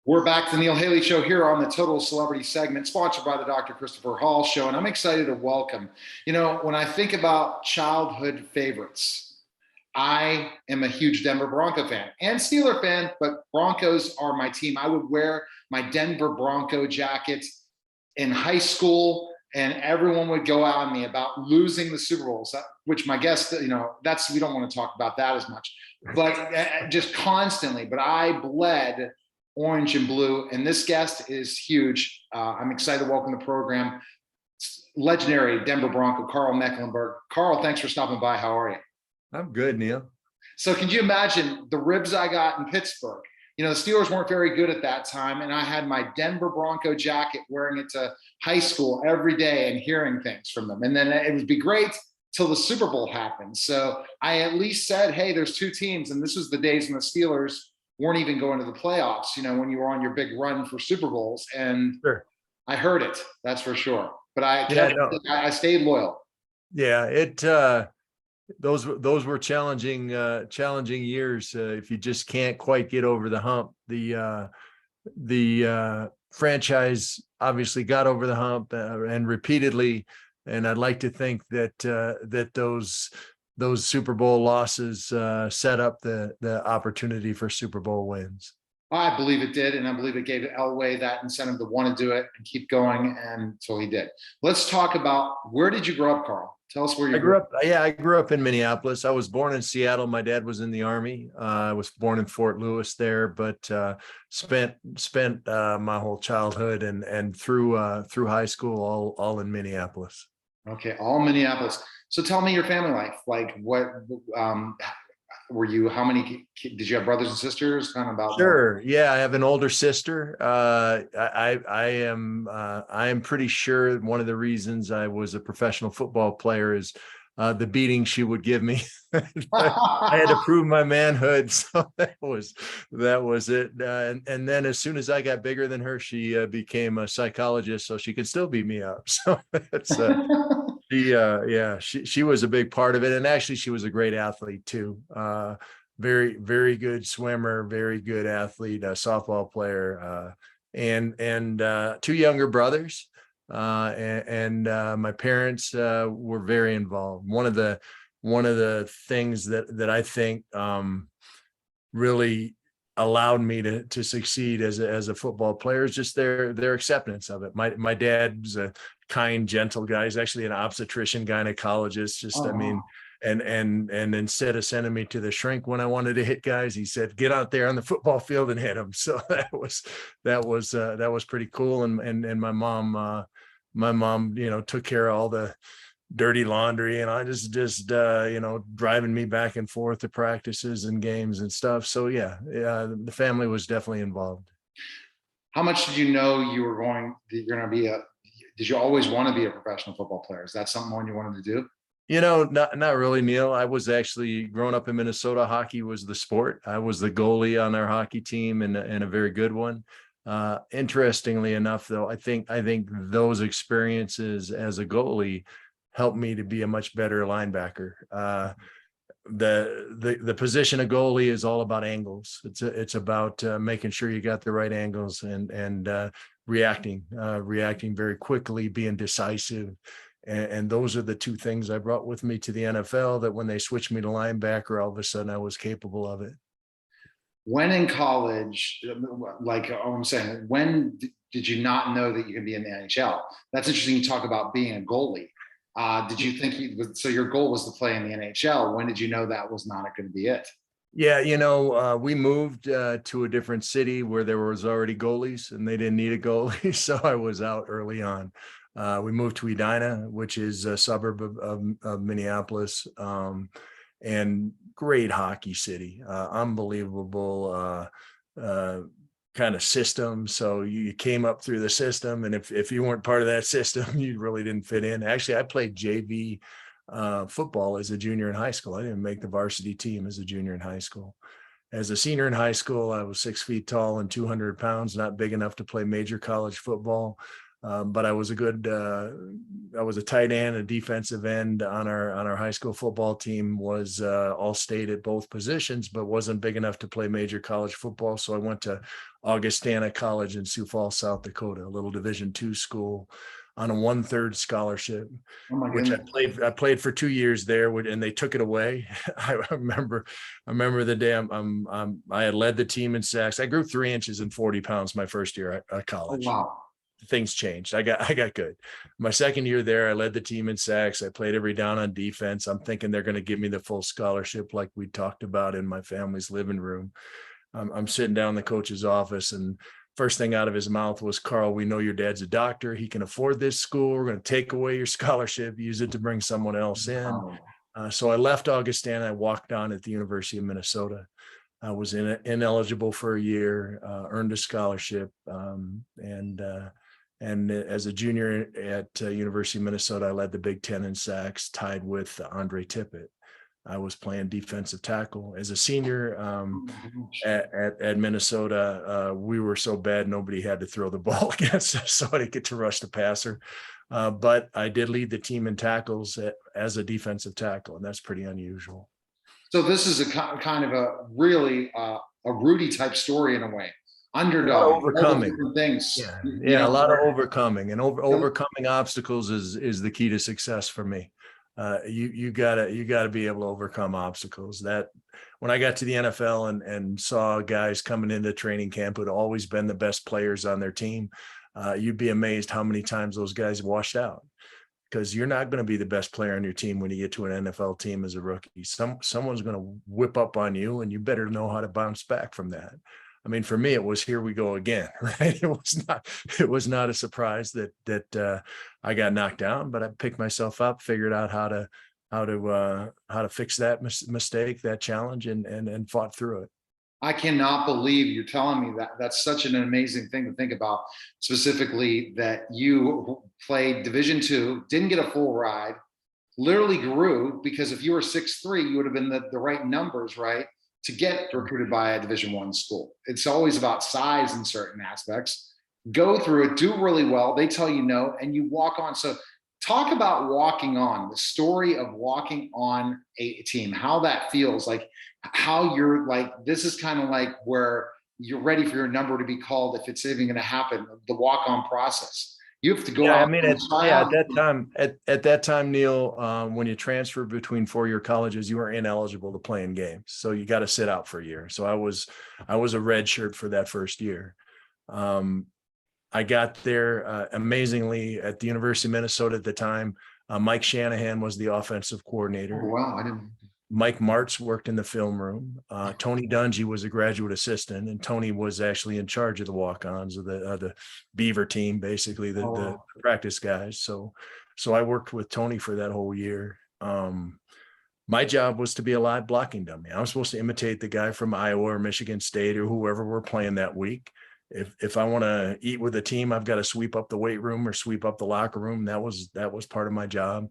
We're back to the Neil Haley Show here on the Total Celebrity segment, sponsored by the Dr. Christopher Hall Show. And I'm excited to welcome, when I think about childhood favorites, I am a huge Denver Bronco fan and Steeler fan, but Broncos are my team. I would wear my Denver Bronco jacket in high school, and everyone would go out on me about losing the Super Bowls, which my guest, we don't want to talk about that as much, but just constantly. But I bled orange and blue, and this guest is huge. I'm excited to welcome the program, legendary Denver Bronco, Karl Mecklenburg. Karl, thanks for stopping by. How are you? I'm good, Neil. So can you imagine the ribs I got in Pittsburgh? The Steelers weren't very good at that time, and I had my Denver Bronco jacket, wearing it to high school every day and hearing things from them. And then it would be great till the Super Bowl happened. So I at least said, hey, there's two teams, and this was the days when the Steelers weren't even going to the playoffs, when you were on your big run for Super Bowls. And sure. I heard it, that's for sure. But I stayed loyal. Yeah, those were challenging years. If you just can't quite get over the hump. The franchise obviously got over the hump and repeatedly, and I'd like to think that those Super Bowl losses set up the opportunity for Super Bowl wins. I believe it did, and I believe it gave Elway that incentive to want to do it and keep going, and so he did. Let's talk about, where did you grow up, Karl? Tell us where you grew up. I grew up in Minneapolis. I was born in Seattle. My dad was in the Army. I was born in Fort Lewis there, but spent my whole childhood and through high school all in Minneapolis. Okay, all Minneapolis. So tell me your family life. Like, what were you? How many did you have? Brothers and sisters? Kind of about. Sure. Yeah, I have an older sister. I am pretty sure one of the reasons I was a professional football player is the beating she would give me. I had to prove my manhood, so that was it. And then as soon as I got bigger than her, she became a psychologist, so she could still beat me up. So that's. She was a big part of it, and actually she was a great athlete too. Very, very good swimmer, very good athlete, a softball player, and two younger brothers. And my parents were very involved. One of the things that I think really allowed me to succeed as a football player is just their acceptance of it. My dad's a kind, gentle guy. He's actually an obstetrician gynecologist. I mean, and instead of sending me to the shrink when I wanted to hit guys, he said, get out there on the football field and hit them. So that was pretty cool. And my mom, took care of all the dirty laundry, and I just driving me back and forth to practices and games and stuff. So the family was definitely involved. How much did you know you're going to be did you always want to be a professional football player? Is that something you wanted to do? Not really, Neil. I was actually growing up in Minnesota. Hockey was the sport. I was the goalie on our hockey team, and a very good one. Interestingly enough, though, I think those experiences as a goalie helped me to be a much better linebacker. The position of goalie is all about angles. It's about making sure you got the right angles and reacting very quickly, being decisive. And those are the two things I brought with me to the NFL, that when they switched me to linebacker, all of a sudden I was capable of it. When in college, when did you not know that you could be in the NHL? That's interesting. You talk about being a goalie. Did you think so your goal was to play in the NHL? When did you know that was not going to be it? Yeah, we moved to a different city where there was already goalies and they didn't need a goalie. So I was out early on. We moved to Edina, which is a suburb of Minneapolis, and great hockey city, unbelievable kind of system. So you came up through the system, and if you weren't part of that system, you really didn't fit in. Actually, I played JV football as a junior in high school. I didn't make the varsity team as a junior in high school. As a senior in high school, I was 6 feet tall and 200 pounds, not big enough to play major college football. But I was I was a tight end, a defensive end on our high school football team, was all state at both positions, but wasn't big enough to play major college football. So I went to Augustana College in Sioux Falls, South Dakota, a little Division II school, on a 1/3 scholarship, Oh my which goodness. I played for 2 years there, and they took it away. I remember the day I had led the team in sacks. I grew 3 inches and 40 pounds my first year at Oh college. wow. Things changed. I got good. My second year there, I led the team in sacks. I played every down on defense. I'm thinking they're going to give me the full scholarship like we talked about in my family's living room. I'm sitting down in the coach's office, and first thing out of his mouth was, "Karl, we know your dad's a doctor. He can afford this school. We're going to take away your scholarship, use it to bring someone else in." Wow. So I left Augustana. I walked on at the University of Minnesota. I was ineligible for a year, earned a scholarship, and as a junior at University of Minnesota, I led the Big Ten in sacks, tied with Andre Tippett. I was playing defensive tackle. As a senior Oh my gosh. at Minnesota, we were so bad nobody had to throw the ball against us, so I didn't get to rush the passer. But I did lead the team in tackles as a defensive tackle, and that's pretty unusual. So this is a kind of a really a Rudy type story in a way. A lot Underdog, of all the overcoming. different things. Yeah, You yeah, a know, lot of where- overcoming, and overcoming obstacles is the key to success for me. You gotta be able to overcome obstacles. That when I got to the NFL and saw guys coming into training camp who'd always been the best players on their team, you'd be amazed how many times those guys washed out. Because you're not going to be the best player on your team when you get to an NFL team as a rookie. Someone's going to whip up on you, and you better know how to bounce back from that. I mean, for me, it was here we go again, right? It was not a surprise that I got knocked down, but I picked myself up, figured out how to fix that mistake, that challenge, and fought through it. I cannot believe you're telling me that. That's such an amazing thing to think about, specifically that you played Division II, didn't get a full ride, literally grew, because if you were 6'3", you would have been the right numbers, right, to get recruited by a Division I school. It's always about size in certain aspects. Go through it, do really well. They tell you no, and you walk on. So talk about walking on, the story of walking on a team, how that feels, like how you're like, this is kind of like where you're ready for your number to be called, if it's even going to happen, the walk-on process. You have to go out. I mean, at that time, Neil, when you transfer between 4-year colleges, you were ineligible to play in games, so you got to sit out for a year. So I was a red shirt for that first year. I got there amazingly at the University of Minnesota at the time. Mike Shanahan was the offensive coordinator. Oh, wow, I didn't. Mike Martz worked in the film room. Tony Dungy was a graduate assistant, and Tony was actually in charge of the walk-ons of the Beaver team, basically the practice guys. So I worked with Tony for that whole year. My job was to be a live blocking dummy. I was supposed to imitate the guy from Iowa or Michigan State or whoever we're playing that week. If I want to eat with a team, I've got to sweep up the weight room or sweep up the locker room. That was part of my job.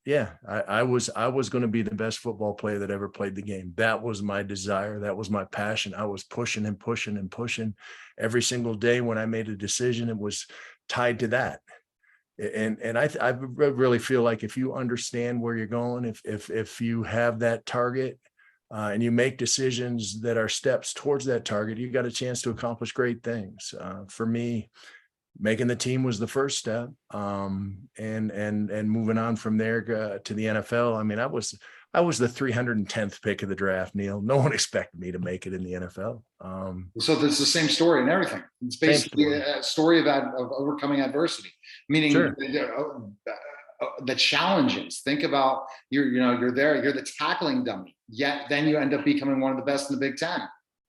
Yeah, I was going to be the best football player that ever played the game. That was my desire. That was my passion. I was pushing and pushing and pushing every single day. When I made a decision, it was tied to that. And I really feel like if you understand where you're going, if you have that target, and you make decisions that are steps towards that target, you got a chance to accomplish great things. For me, making the team was the first step, and moving on from there to the NFL. I mean, I was the 310th pick of the draft, Neil. No one expected me to make it in the NFL. So it's the same story and everything. It's basically a story of overcoming adversity, meaning Sure. The challenges. Think about you're there, you're the tackling dummy, yet then you end up becoming one of the best in the Big Ten.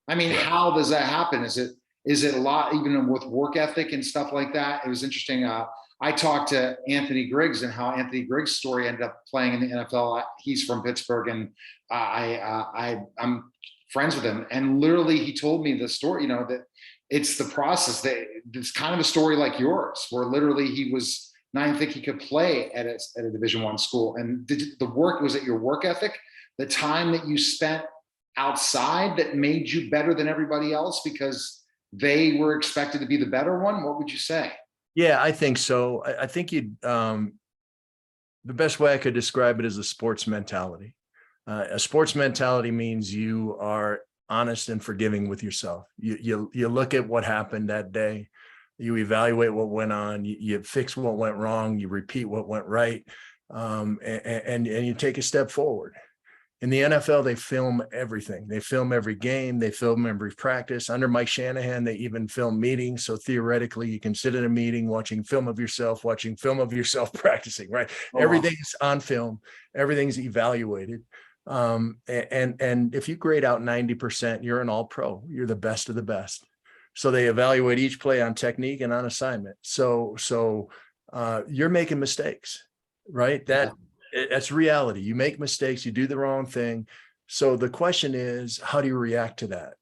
I mean, how does that happen? Is it a lot, even with work ethic and stuff like that? It was interesting. I talked to Anthony Griggs and how Anthony Griggs' story ended up playing in the NFL. He's from Pittsburgh, and I'm friends with him. And literally, he told me the story. That it's the process. That it's kind of a story like yours, where literally he was. And I didn't think he could play at a Division I school. And the work, was it your work ethic, the time that you spent outside that made you better than everybody else? Because they were expected to be the better one? What would you say? Yeah, I think so. I think the best way I could describe it is a sports mentality. A sports mentality means you are honest and forgiving with yourself. You look at what happened that day, you evaluate what went on, you fix what went wrong, you repeat what went right, and you take a step forward. In the NFL, they film everything. They film every game. They film every practice. Under Mike Shanahan, they even film meetings. So theoretically, you can sit in a meeting watching film of yourself practicing, right? Oh, wow. Everything's on film. Everything's evaluated. And if you grade out 90%, you're an all pro. You're the best of the best. So they evaluate each play on technique and on assignment. So you're making mistakes, right? That's reality. You make mistakes, you do the wrong thing. So the question is, how do you react to that?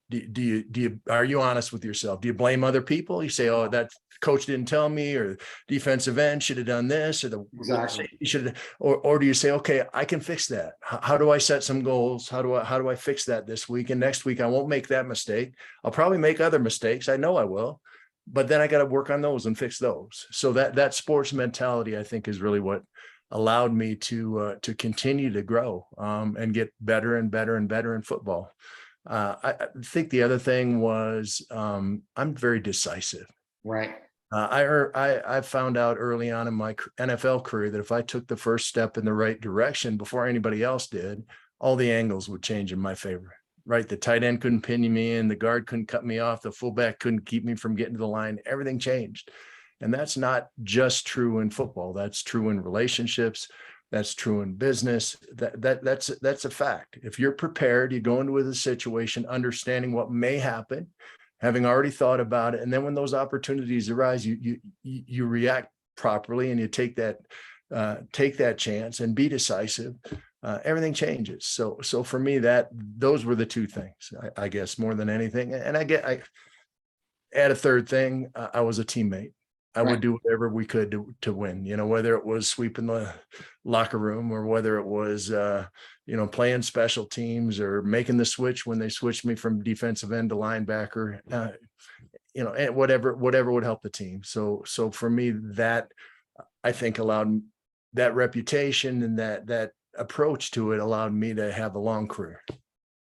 Are you honest with yourself? Do you blame other people? You say, oh, that coach didn't tell me, or defensive end should have done this, or Exactly. you should have, or do you say, okay, I can fix that. How do I set some goals? How do I fix that this week? And next week I won't make that mistake. I'll probably make other mistakes. I know I will, but then I got to work on those and fix those. So that sports mentality, I think, is really what allowed me to continue to grow and get better and better and better in football. I think the other thing was I'm very decisive. Right. I found out early on in my NFL career that if I took the first step in the right direction before anybody else did, all the angles would change in my favor. Right, the tight end couldn't pin me in, the guard couldn't cut me off, the fullback couldn't keep me from getting to the line. Everything changed. And that's not just true in football. That's true in relationships. That's true in business. That's a fact. If you're prepared, you go into a situation understanding what may happen, having already thought about it, and then when those opportunities arise, you react properly and you take that chance and be decisive. Everything changes. So for me, those were the two things, I guess, more than anything. And I add a third thing. I was a teammate. I would do whatever we could to win, whether it was sweeping the locker room or whether it was, playing special teams or making the switch when they switched me from defensive end to linebacker, and whatever would help the team. So for me, that I think allowed that reputation and that approach to it allowed me to have a long career.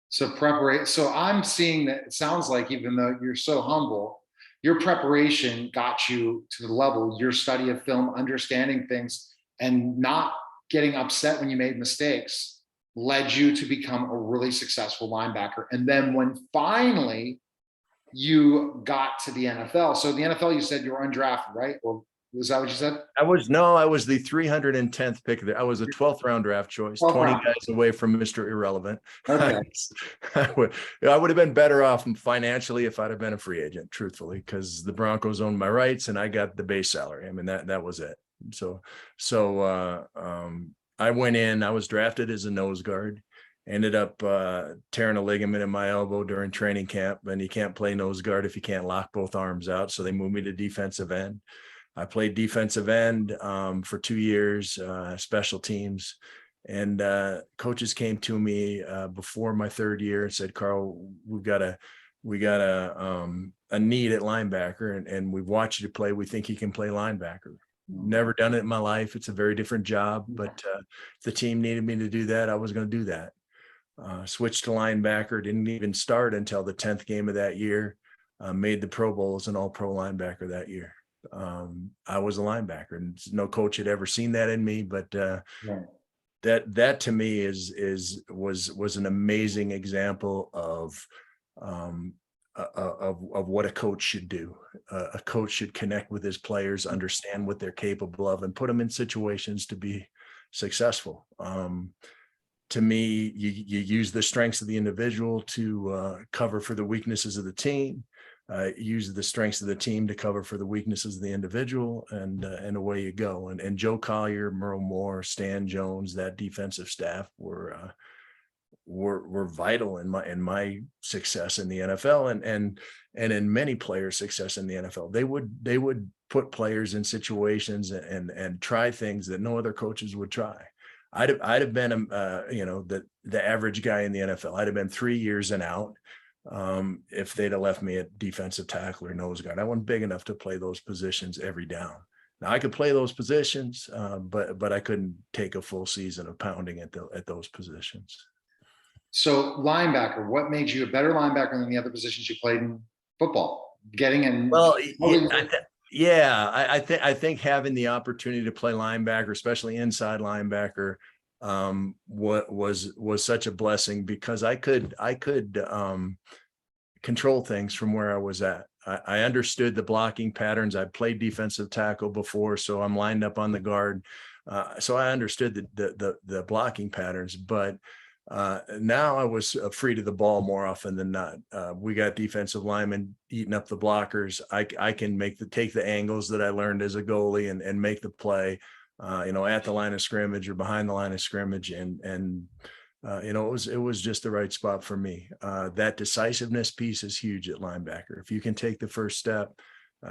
So preparation. So I'm seeing that it sounds like, even though you're so humble, your preparation got you to the level, your study of film, understanding things, and not getting upset when you made mistakes led you to become a really successful linebacker. And then when finally you got to the NFL, so the NFL, you said you were undrafted, right? Or was that what you said? I was the 310th pick there. I was a 12th round draft choice, 20 guys away from Mr. Irrelevant. Okay. I would have been better off financially if I'd have been a free agent, truthfully, because the Broncos owned my rights and I got the base salary. I mean, that was it. So I went in, I was drafted as a nose guard, ended up tearing a ligament in my elbow during training camp, and you can't play nose guard if you can't lock both arms out. So they moved me to defensive end. I played defensive end for 2 years, special teams, and coaches came to me before my third year and said, "Karl, we got a need at linebacker, and we've watched you play. We think you can play linebacker." Never done it in my life. It's a very different job, but if the team needed me to do that, I was going to do that. Switched to linebacker, didn't even start until the 10th game of that year. Made the Pro Bowl as an all-pro linebacker that year. I was a linebacker, and no coach had ever seen that in me, but that to me was an amazing example of what a coach should do. A coach should connect with his players, understand what they're capable of, and put them in situations to be successful. To me, you use the strengths of the individual to cover for the weaknesses of the team. Use the strengths of the team to cover for the weaknesses of the individual, and away you go. And Joe Collier, Merle Moore, Stan Jones, that defensive staff were vital in my success in the NFL, and in many players' success in the NFL. They would put players in situations and try things that no other coaches would try. I'd have been the average guy in the NFL. I'd have been 3 years and out. if they'd have left me at defensive tackle or nose guard. I wasn't big enough to play those positions every down. Now I could play those positions, but I couldn't take a full season of pounding at those positions. So linebacker, what made you a better linebacker than the other positions you played in football? Getting in. Well, I think having the opportunity to play linebacker, especially inside linebacker, what was such a blessing, because I could control things from where I was at. I understood the blocking patterns. I played defensive tackle before, so I'm lined up on the guard. So I understood the blocking patterns, but now I was free to the ball more often than not. We got defensive linemen eating up the blockers. I can take the angles that I learned as a goalie and make the play, at the line of scrimmage or behind the line of scrimmage. And it was just the right spot for me. That decisiveness piece is huge at linebacker. If you can take the first step,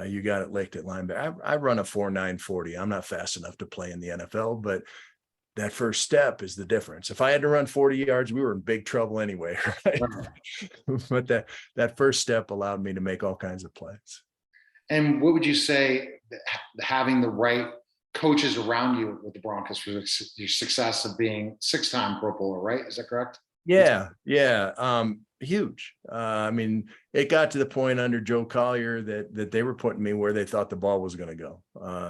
you got it licked at linebacker. I run a 4.9 40. I'm not fast enough to play in the NFL, but that first step is the difference. If I had to run 40 yards, we were in big trouble anyway, right? But that first step allowed me to make all kinds of plays. And what would you say having the right coaches around you with the Broncos for your success of being 6-time Pro Bowler, right? Is that correct? Yeah. Huge. I mean, it got to the point under Joe Collier that they were putting me where they thought the ball was going to go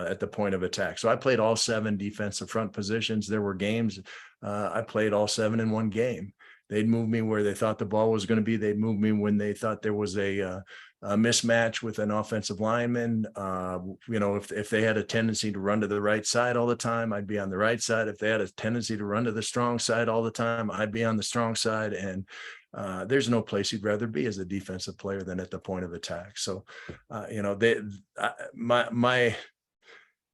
at the point of attack. So I played all 7 defensive front positions. There were games I played all 7 in one game. They'd move me where they thought the ball was going to be. They'd move me when they thought there was a mismatch with an offensive lineman. If they had a tendency to run to the right side all the time, I'd be on the right side. If they had a tendency to run to the strong side all the time, I'd be on the strong side. And there's no place you'd rather be as a defensive player than at the point of attack. So, my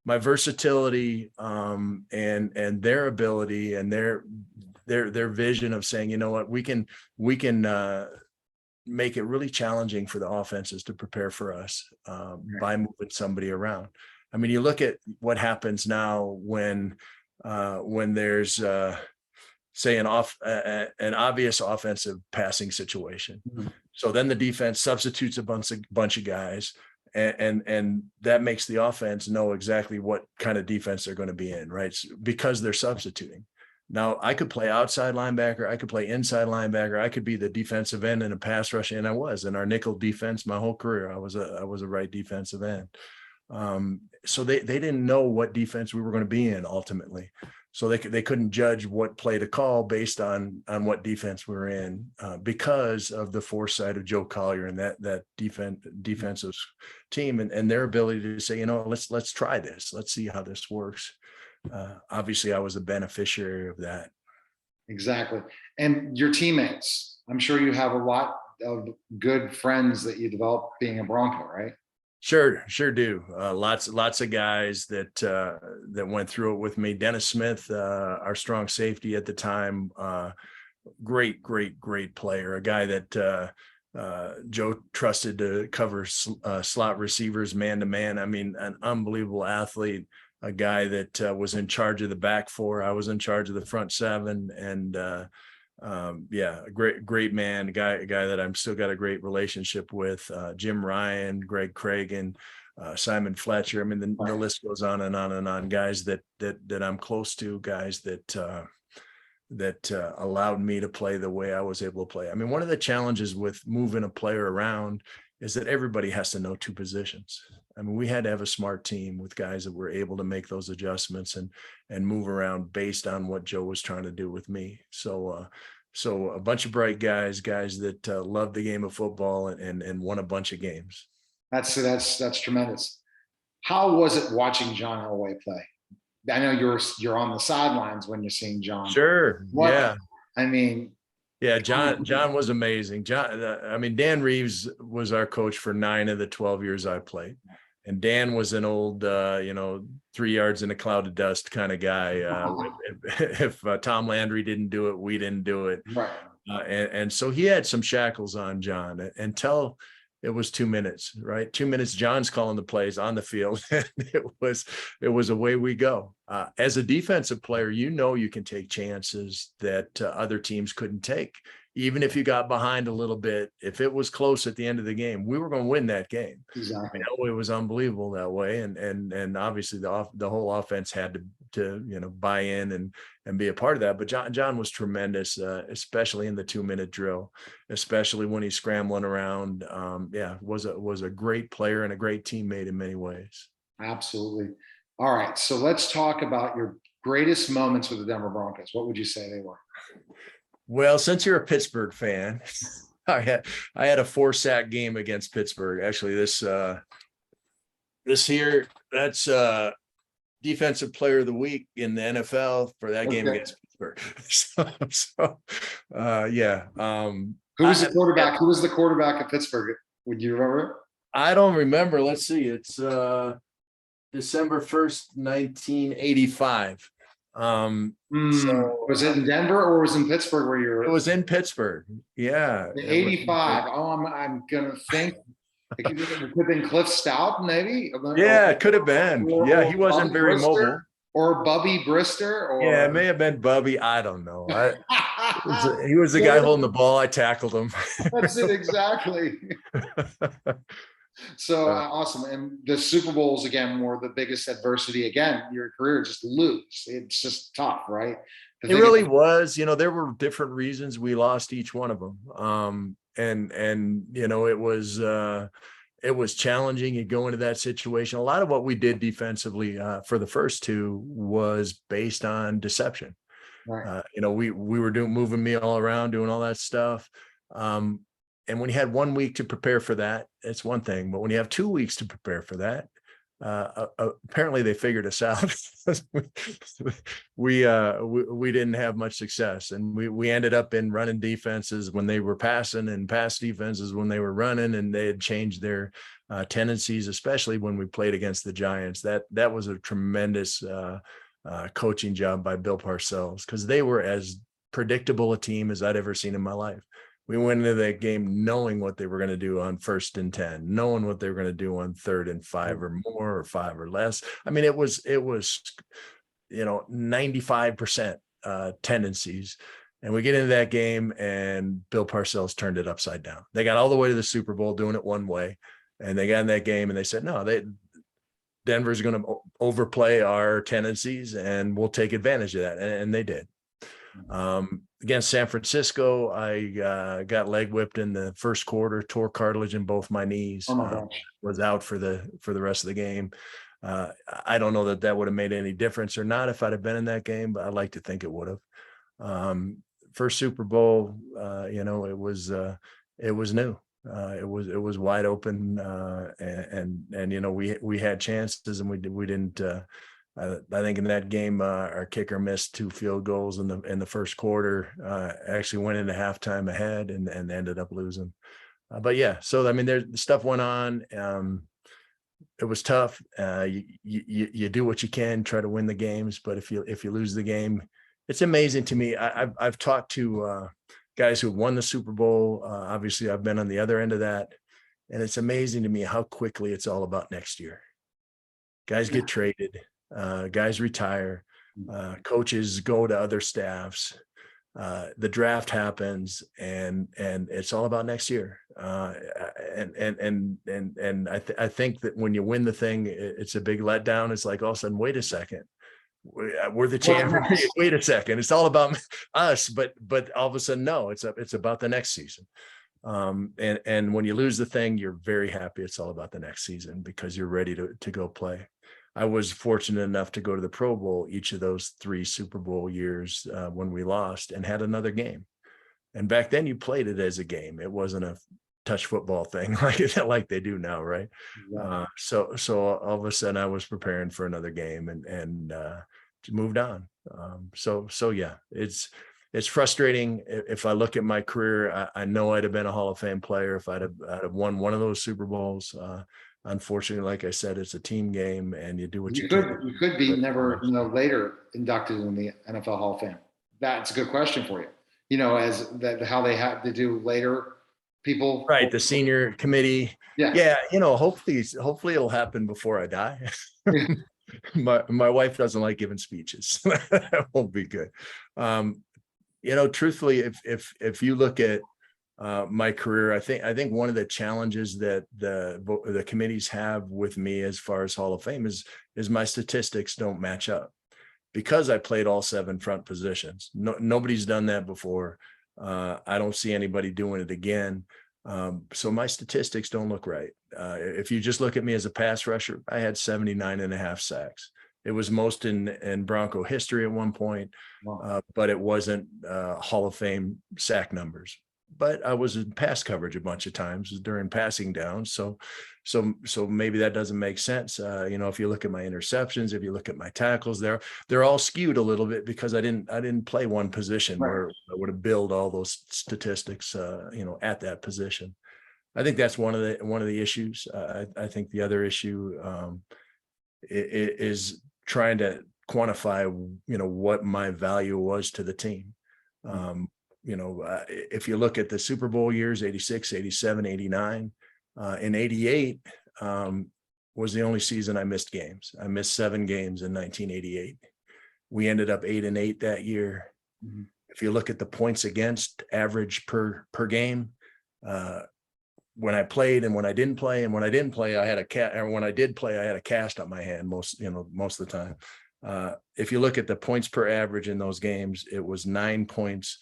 versatility and their ability and their vision of saying, you know what, we can make it really challenging for the offenses to prepare for us by moving somebody around. I mean, you look at what happens now when there's say an obvious offensive passing situation. Mm-hmm. So then the defense substitutes a bunch of guys, and that makes the offense know exactly what kind of defense they're going to be in, right? Because they're substituting. Now I could play outside linebacker, I could play inside linebacker, I could be the defensive end in a pass rush, and I was in our nickel defense my whole career. I was a right defensive end. So they didn't know what defense we were going to be in ultimately. So they couldn't judge what play to call based on what defense we were in because of the foresight of Joe Collier and that defensive team and their ability to say, let's try this. Let's see how this works. Obviously, I was a beneficiary of that. Exactly. And your teammates, I'm sure you have a lot of good friends that you developed being a Bronco, right? Sure do. Lots of guys that went through it with me. Dennis Smith, our strong safety at the time, great player, a guy that Joe trusted to cover slot receivers man to man. I mean, an unbelievable athlete, a guy that was in charge of the back 4. I was in charge of the front 7, and a great man, a guy that I'm still got a great relationship with. Jim Ryan, Greg Cragen, Simon Fletcher. I mean, the list goes on and on and on. Guys that I'm close to, guys that allowed me to play the way I was able to play. I mean, one of the challenges with moving a player around is that everybody has to know 2 positions. I mean, we had to have a smart team with guys that were able to make those adjustments and move around based on what Joe was trying to do with me. So a bunch of bright guys that loved the game of football and won a bunch of games. That's tremendous. How was it watching John Elway play? I know you're on the sidelines when you're seeing John. Sure. Yeah. I mean. Yeah, John was amazing. Dan Reeves was our coach for 9 of the 12 years I played. And Dan was an old, 3 yards in a cloud of dust kind of guy. If Tom Landry didn't do it, we didn't do it. Right. And so he had some shackles on John until it was 2 minutes, right? 2 minutes, John's calling the plays on the field. it was away we go. As a defensive player, you can take chances that other teams couldn't take. even if you got behind a little bit, if it was close at the end of the game, we were going to win that game. Exactly. Elway was unbelievable that way, and obviously the whole offense had to buy in and be a part of that. But John was tremendous, especially in the 2-minute drill, especially when he's scrambling around. Was a great player and a great teammate in many ways. Absolutely. All right, so let's talk about your greatest moments with the Denver Broncos. What would you say they were? Well, since you're a Pittsburgh fan, I had a 4-sack game against Pittsburgh. Actually, this here, that's defensive player of the week in the NFL for that game against Pittsburgh. Yeah. Who was the quarterback? Who was the quarterback of Pittsburgh? Would you remember? I don't remember. Let's see. It's December 1st, 1985. So was it in Denver or was it in Pittsburgh where you were? It was in Pittsburgh. Yeah. 85. Oh, I'm gonna think it could have been Cliff Stout, maybe. Yeah, it could have been. Yeah, he wasn't very mobile. Or Bubby Brister. Or yeah, it may have been Bubby. I don't know. He was the guy holding the ball. I tackled him. That's it, exactly. So awesome. And the Super Bowls again were the biggest adversity again your career, just lose. It's just tough, right? It really was. There were different reasons we lost each one of them. It was challenging. You go into that situation. A lot of what we did defensively for the first two was based on deception. Right. We were moving me all around, doing all that stuff. And when you had 1 week to prepare for that, it's one thing. But when you have 2 weeks to prepare for that, apparently they figured us out. we didn't have much success, and we ended up in running defenses when they were passing, and pass defenses when they were running, and they had changed their tendencies, especially when we played against the Giants. That was a tremendous coaching job by Bill Parcells, because they were as predictable a team as I'd ever seen in my life. We went into that game knowing what they were going to do on 1st and 10, knowing what they were going to do on 3rd and 5 or more, or 5 or less. I mean, it was 95% tendencies. And we get into that game, and Bill Parcells turned it upside down. They got all the way to the Super Bowl doing it one way, and they got in that game and they said, no, Denver's going to overplay our tendencies and we'll take advantage of that. And they did. Against San Francisco, I got leg whipped in the first quarter, tore cartilage in both my knees, was out for the rest of the game. I don't know that would have made any difference or not if I'd have been in that game, but I'd like to think it would have. First Super Bowl, it was new. It was wide open, and we had chances, and we didn't. I think in that game, our kicker missed 2 field goals in the first quarter. Actually went into halftime ahead and ended up losing. But yeah, so I mean, the stuff went on. It was tough. You do what you can, try to win the games, but if you lose the game, it's amazing to me. I've talked to guys who won the Super Bowl. Obviously, I've been on the other end of that, and it's amazing to me how quickly it's all about next year. Guys get traded. Guys retire, coaches go to other staffs, the draft happens, and it's all about next year. And I think that when you win the thing, it's a big letdown. It's like all of a sudden, wait a second, we're the champions. Wait a second, it's all about us. But all of a sudden, no, it's about the next season. And when you lose the thing, you're very happy. It's all about the next season because you're ready to go play. I was fortunate enough to go to the Pro Bowl each of those 3 Super Bowl years when we lost, and had another game. And back then you played it as a game. It wasn't a touch football thing like they do now, right? Yeah. So all of a sudden I was preparing for another game and moved on. So yeah, it's frustrating. If I look at my career, I know I'd have been a Hall of Fame player if I'd have won one of those Super Bowls. Unfortunately, like I said, it's a team game, and you do what you can. You could be never, later inducted in the NFL Hall of Fame. That's a good question for you. As that how they have to do later, people. Right, the senior committee. Yeah. Hopefully it'll happen before I die. My wife doesn't like giving speeches. That won't be good. truthfully, if you look at my career, I think one of the challenges that the committees have with me as far as Hall of Fame is my statistics don't match up because I played all 7 front positions. Nobody's done that before. I don't see anybody doing it again. So my statistics don't look right. If you just look at me as a pass rusher, I had 79.5 sacks. It was most in Bronco history at one point, but it wasn't Hall of Fame sack numbers. But I was in pass coverage a bunch of times during passing downs. So maybe that doesn't make sense. If you look at my interceptions, if you look at my tackles, they're all skewed a little bit because I didn't play one position where I would have built all those statistics, at that position. I think that's one of the issues. I think the other issue is trying to quantify, what my value was to the team. If you look at the Super Bowl years, 86, 87, 89, in 88 was the only season I missed games. I missed 7 games in 1988. We ended up 8-8 that year. Mm-hmm. If you look at the points against average per game, when I played and when I didn't play, and when I didn't play, I had when I did play, I had a cast on my hand most of the time. If you look at the points per average in those games, it was 9 points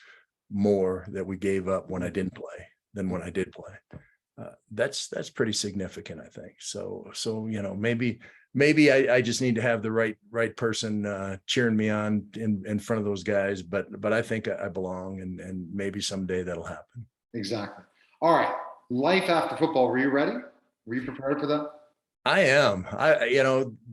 more that we gave up when I didn't play than when I did play. That's pretty significant, I think. So maybe I just need to have the right person cheering me on in front of those guys, but I think I belong, and maybe someday that'll happen. Exactly. All right. Life after football. Were you ready? Were you prepared for that? I am.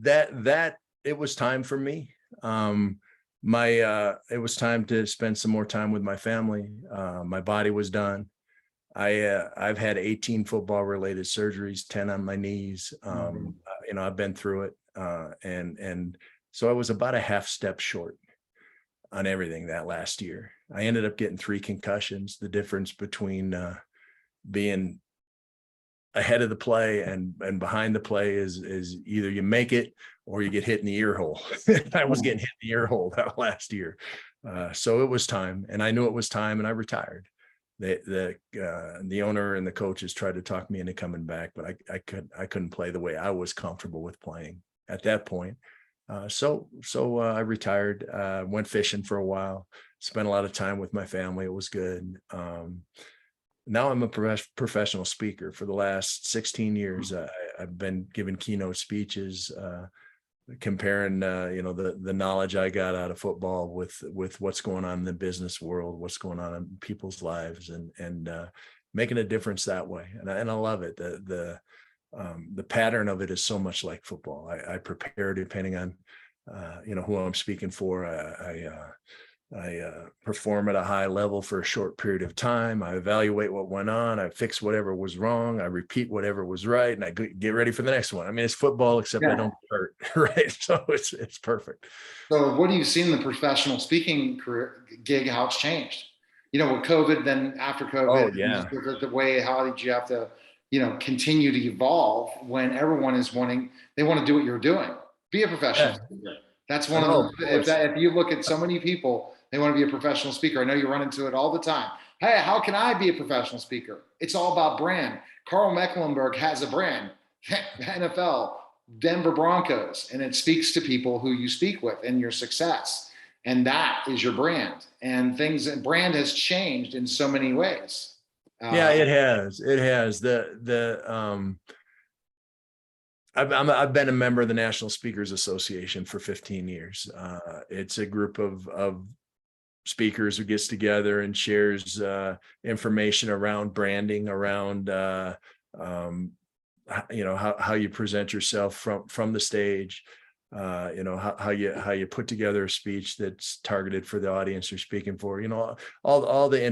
That it was time for me. It was time to spend some more time with my family. My body was done. I've had 18 football related surgeries, 10 on my knees. I've been through it. And so I was about a half step short on everything that last year. I ended up getting 3 concussions. The difference between being ahead of the play and behind the play is either you make it or you get hit in the ear hole. I was getting hit in the ear hole that last year. So it was time, and I knew it was time, and I retired. The owner and the coaches tried to talk me into coming back, but I couldn't play the way I was comfortable with playing at that point. So I retired, went fishing for a while, spent a lot of time with my family. It was good. Now I'm a professional speaker. For the last 16 years. I've been giving keynote speeches, comparing, the knowledge I got out of football with what's going on in the business world, what's going on in people's lives, and making a difference that way. And I love it. The pattern of it is so much like football. I prepare depending on, who I'm speaking for. I perform at a high level for a short period of time. I evaluate what went on. I fix whatever was wrong. I repeat whatever was right, and I get ready for the next one. I mean, it's football, except I don't hurt, right? So it's perfect. So what do you see in the professional speaking career gig, how it's changed? With COVID, then after COVID, oh yeah, the way, how did you have to, continue to evolve when everyone they want to do what you're doing, be a professional speaker. That's one of the, if you look at so many people, they want to be a professional speaker. I know you run into it all the time. Hey, how can I be a professional speaker? It's all about brand. Karl Mecklenburg has a brand, NFL, Denver Broncos, and it speaks to people who you speak with and your success. And that is your brand. And brand has changed in so many ways. Yeah, it has. I've been a member of the National Speakers Association for 15 years. It's a group of speakers who gets together and shares information around branding, around how you present yourself from the stage, how you put together a speech that's targeted for the audience you're speaking for. All the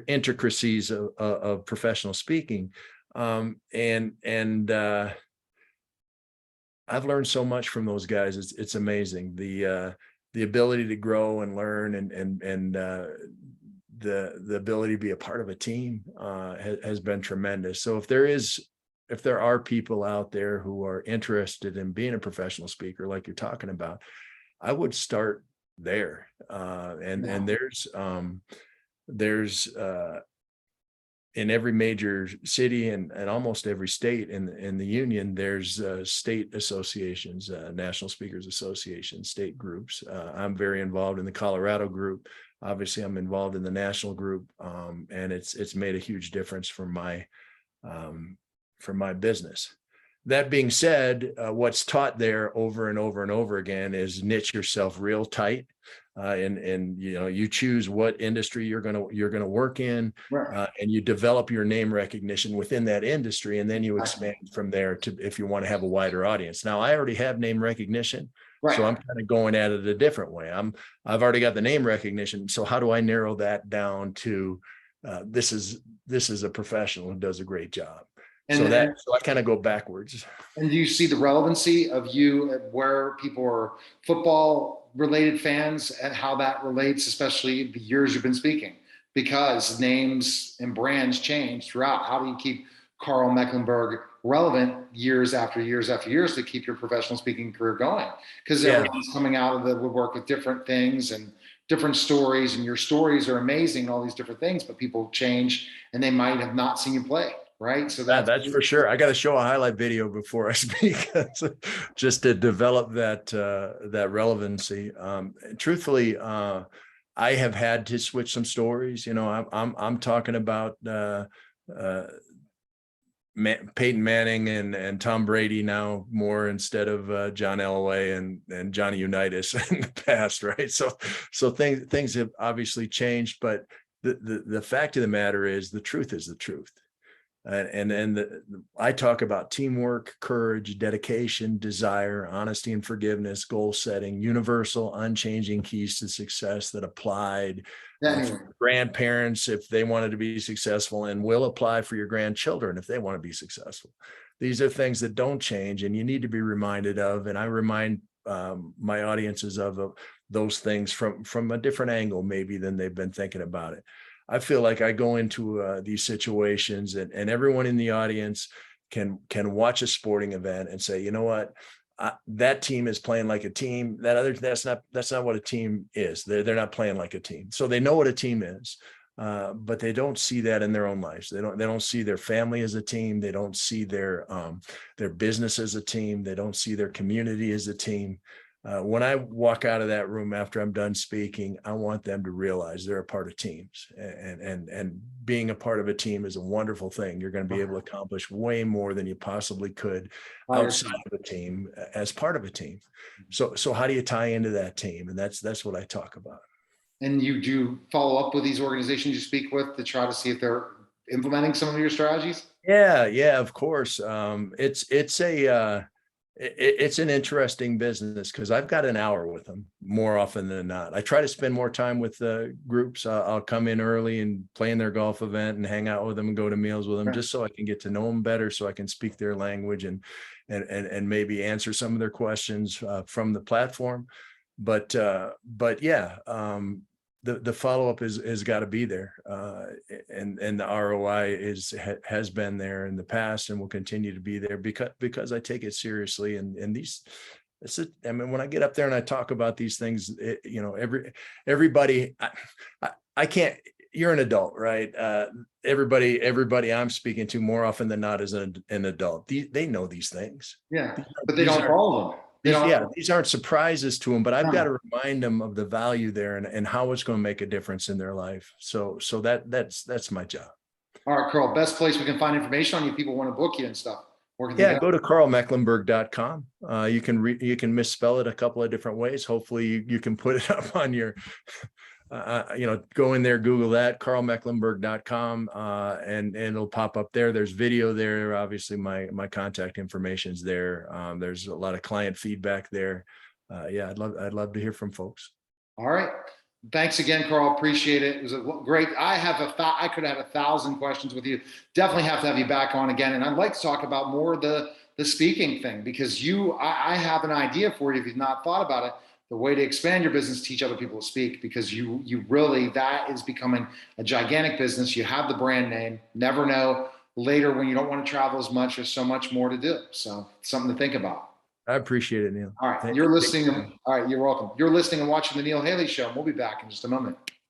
intricacies of professional speaking, and I've learned so much from those guys. It's amazing. The ability to grow and learn, and the ability to be a part of a team has been tremendous. So if there are people out there who are interested in being a professional speaker, like you're talking about, I would start there. And there's in every major city and almost every state in the union, there's state associations, national speakers association, state groups. I'm very involved in the Colorado group. Obviously, I'm involved in the national group, and it's made a huge difference for my business. That being said, what's taught there over and over and over again is niche yourself real tight, and you choose what industry you're gonna work in, Right. and you develop your name recognition within that industry, and then you expand from there to if you want to have a wider audience. Now, I already have name recognition, so I'm kind of going at it a different way. I've already got the name recognition, so how do I narrow that down to this is a professional who does a great job. So I kind of go backwards. And do you see the relevancy of you where people are football related fans and how that relates, especially the years you've been speaking? Because names and brands change throughout. How do you keep Karl Mecklenburg relevant years after years after years to keep your professional speaking career going? Because everyone's coming out of the woodwork with different things and different stories, and your stories are amazing, all these different things, but people change and they might have not seen you play. Right. So that's for sure. I got to show a highlight video before I speak just to develop that relevancy. Truthfully, I have had to switch some stories. I'm talking about Peyton Manning and Tom Brady now more instead of John Elway and Johnny Unitas in the past. Right. So things have obviously changed, but the fact of the matter is the truth is the truth. I talk about teamwork, courage, dedication, desire, honesty and forgiveness, goal setting, universal, unchanging keys to success that applied for grandparents if they wanted to be successful, and will apply for your grandchildren if they want to be successful. These are things that don't change, and you need to be reminded of. And I remind my audiences of those things from a different angle, maybe than they've been thinking about it. I feel like I go into these situations and everyone in the audience can watch a sporting event and say, you know what, that team is playing like a team. That's not what a team is. They're not playing like a team. So they know what a team is, but they don't see that in their own lives. They don't see their family as a team. They don't see their business as a team. They don't see their community as a team. When I walk out of that room after I'm done speaking, I want them to realize they're a part of teams, and being a part of a team is a wonderful thing. You're going to be able to accomplish way more than you possibly could outside of a team as part of a team. So how do you tie into that team? And that's what I talk about. And you do follow up with these organizations you speak with to try to see if they're implementing some of your strategies? Yeah, of course. It's an interesting business because I've got an hour with them more often than not. I try to spend more time with the groups. I'll come in early and play in their golf event and hang out with them and go to meals with them, just so I can get to know them better, so I can speak their language and maybe answer some of their questions from the platform. But yeah, the follow-up has got to be there, and the ROI has been there in the past and will continue to be there because I take it seriously. And when I get up there and I talk about these things, everybody, I can't. You're an adult, right? Everybody I'm speaking to more often than not is an adult. They know these things. Yeah, but they don't follow them. These aren't surprises to them, but I've got to remind them of the value there and how it's going to make a difference in their life. So that's my job. All right, Karl, best place we can find information on you, people want to book you and stuff. Go to karlmecklenburg.com. You can misspell it a couple of different ways. Hopefully you can put it up on your go in there, Google that, karlmecklenburg.com, and it'll pop up there. There's video there. Obviously my contact information is there. There's a lot of client feedback there. I'd love to hear from folks. All right. Thanks again, Karl. Appreciate it. It was great. I could have 1,000 questions with you. Definitely have to have you back on again. And I'd like to talk about more the speaking thing, because I have an idea for you if you've not thought about it. The way to expand your business, teach other people to speak, because you really, that is becoming a gigantic business. You have the brand name. Never know later when you don't want to travel as much, there's so much more to do. So something to think about. I appreciate it, Neil. All right. Thank You're you. listening. All right. You're welcome. You're listening and watching the Neil Haley Show. And we'll be back in just a moment.